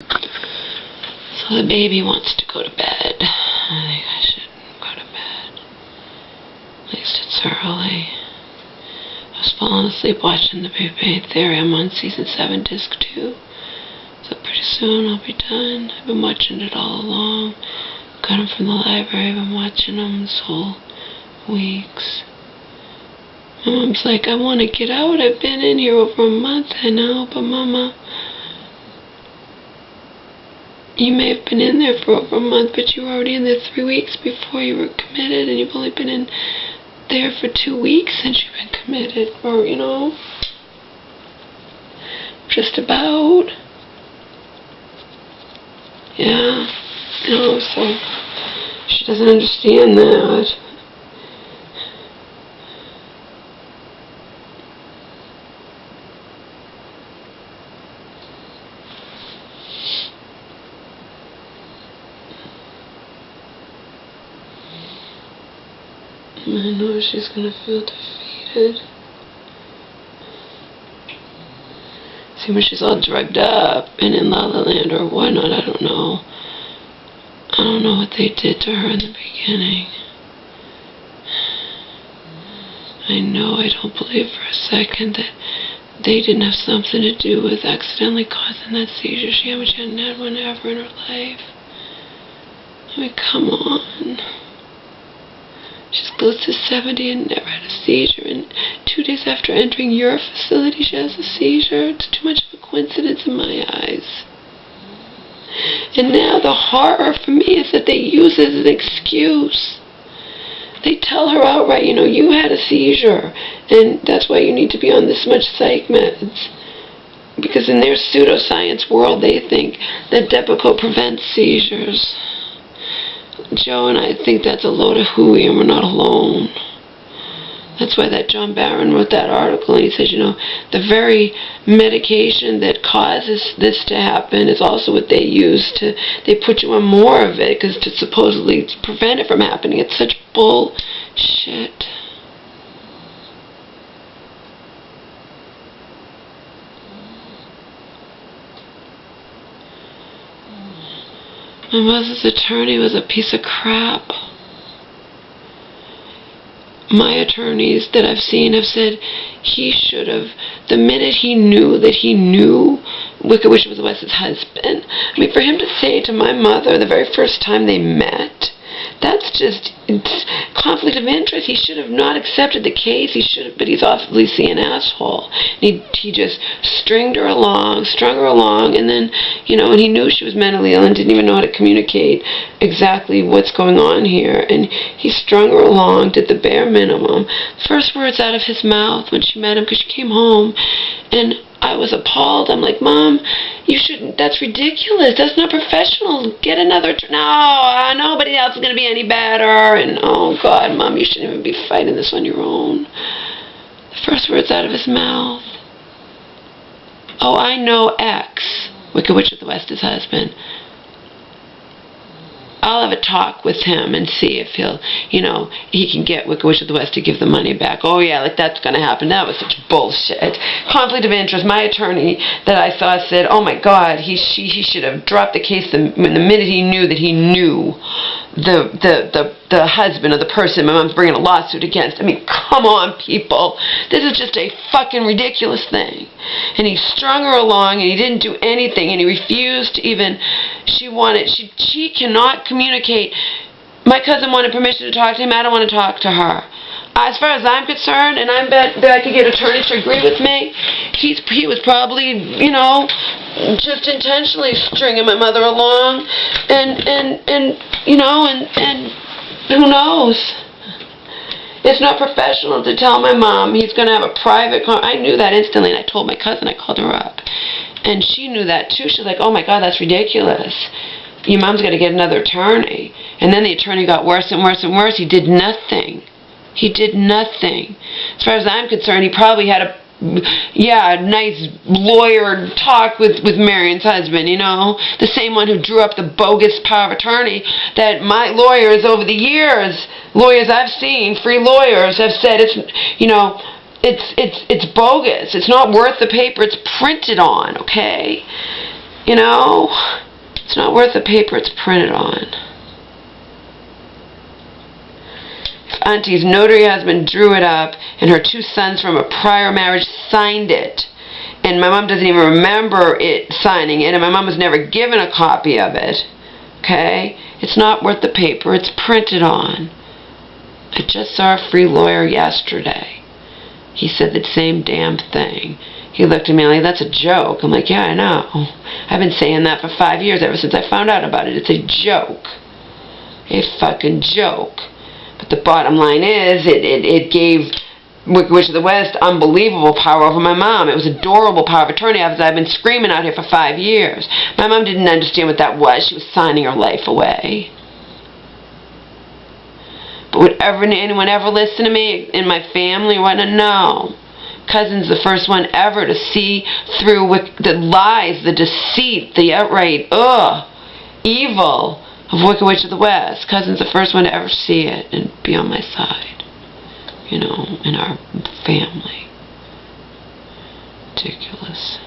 So the baby wants to go to bed. I think I should go to bed. At least it's early. I was falling asleep watching The Big Bang Theory. I'm on season 7, disc 2. So pretty soon I'll be done. I've been watching it all along. Got them from the library. I've been watching them this whole weeks. My mom's like, I want to get out. I've been in here over a month. I know, but Mama, you may have been in there for over a month, but you were already in there 3 weeks before you were committed, and you've only been in there for 2 weeks since you've been committed, or, you know, just about. Yeah, you know, so she doesn't understand that. I know she's gonna feel defeated. See, when she's all drugged up and in La La Land or whatnot, I don't know. I don't know what they did to her in the beginning. I know I don't believe for a second that they didn't have something to do with accidentally causing that seizure. She hadn't had one ever in her life. I mean, come on. She's close to 70 and never had a seizure, and 2 days after entering your facility she has a seizure. It's too much of a coincidence in my eyes. And now the horror for me is that they use it as an excuse. They tell her outright, you know, you had a seizure, and that's why you need to be on this much psych meds. Because in their pseudoscience world they think that Depakote prevents seizures. Joe and I think that's a load of hooey, and we're not alone. That's why that John Barron wrote that article, and he says, you know, the very medication that causes this to happen is also what they use to, they put you on more of it, because to supposedly prevent it from happening. It's such bullshit. My mother's attorney was a piece of crap. My attorneys that I've seen have said he should have, the minute he knew that he knew Wicked Witch of the West, his husband, I mean, for him to say to my mother the very first time they met, that's just conflict of interest. He should have not accepted the case. He should have, but he's obviously an asshole. He just strung her along, and then, you know, and he knew she was mentally ill and didn't even know how to communicate exactly what's going on here. And he strung her along, did the bare minimum. First words out of his mouth when she met him, because she came home, and I was appalled. I'm like, Mom, you shouldn't, that's ridiculous. That's not professional. Get another, no, nobody else is going to be any better. And, oh, God, Mom, you shouldn't even be fighting this on your own. The first words out of his mouth. Oh, I know X, Wicked Witch of the West, his husband. I'll have a talk with him and see if he'll, you know, he can get Wicked Witch of the West to give the money back. Oh, yeah, like that's going to happen. That was such bullshit. Conflict of interest. My attorney that I saw said, oh, my God, he should have dropped the case the minute he knew that he knew the husband of the person my mom's bringing a lawsuit against. I mean, come on, people. This is just a fucking ridiculous thing. And he strung her along, and he didn't do anything, and he refused to even, she cannot communicate. My cousin wanted permission to talk to him. I don't want to talk to her. As far as I'm concerned, and I bet that I could get attorneys to agree with me, he was probably, you know, just intentionally stringing my mother along, and you know, and who knows? It's not professional to tell my mom he's going to have a private I knew that instantly, and I told my cousin. I called her up, and she knew that too. She's like, oh my God, that's ridiculous. Your mom's got to get another attorney. And then the attorney got worse and worse and worse. He did nothing. He did nothing. As far as I'm concerned, he probably had a nice lawyer talk with Marion's husband, you know, the same one who drew up the bogus power of attorney that my lawyers over the years, lawyers I've seen, free lawyers, have said it's, you know, it's bogus. It's not worth the paper it's printed on, okay? You know, it's not worth the paper it's printed on. If Auntie's notary husband drew it up and her 2 sons from a prior marriage signed it, and my mom doesn't even remember it signing it, and my mom was never given a copy of it, okay, it's not worth the paper it's printed on. I just saw a free lawyer yesterday. He said the same damn thing. He looked at me like, that's a joke. I'm like, yeah, I know. I've been saying that for 5 years, ever since I found out about it. It's a joke. A fucking joke. But the bottom line is, it gave Wicked Witch of the West unbelievable power over my mom. It was adorable power of attorney. I've been screaming out here for 5 years. My mom didn't understand what that was. She was signing her life away. But would anyone ever listen to me in my family? Want to know? Cousin's the first one ever to see through the lies, the deceit, the outright, evil of Wicked Witch of the West. Cousin's the first one to ever see it and be on my side. You know, in our family. Ridiculous.